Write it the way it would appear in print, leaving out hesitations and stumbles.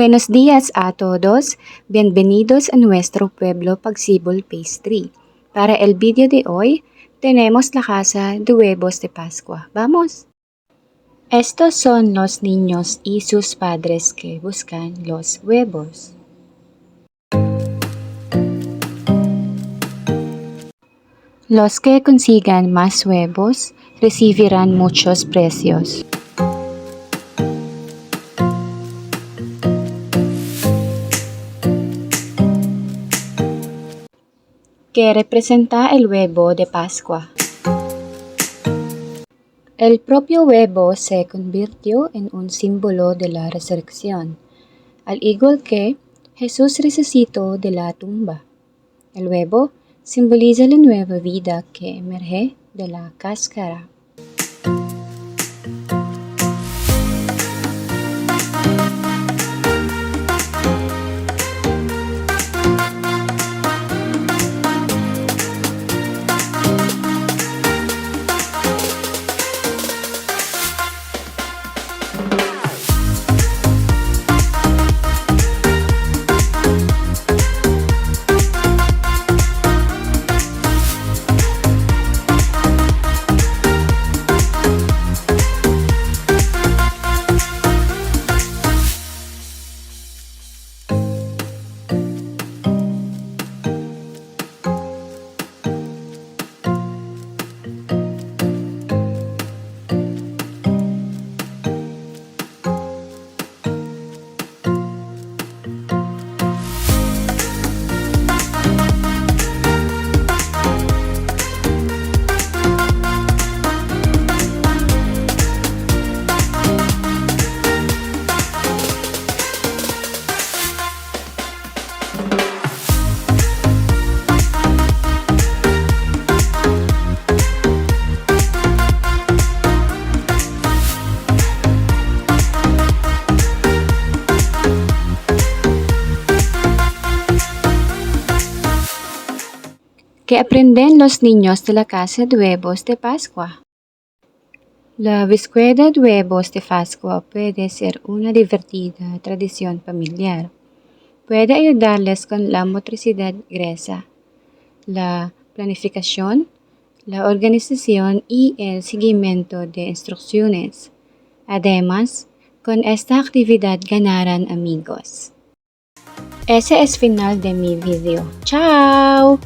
Buenos días a todos. Bienvenidos a nuestro pueblo Pagsibol Phase 3. Para el video de hoy, tenemos la casa de huevos de Pascua. ¡Vamos! Estos son los niños y sus padres que buscan los huevos. Los que consigan más huevos recibirán muchos precios. Que representa el huevo de Pascua. El propio huevo se convirtió en un símbolo de la resurrección, al igual que Jesús resucitó de la tumba. El huevo simboliza la nueva vida que emerge de la cáscara. ¿Qué aprenden los niños de la casa de huevos de Pascua? La búsqueda de huevos de Pascua puede ser una divertida tradición familiar. Puede ayudarles con la motricidad gruesa, la planificación, la organización y el seguimiento de instrucciones. Además, con esta actividad ganarán amigos. Ese es final de mi video. ¡Chao!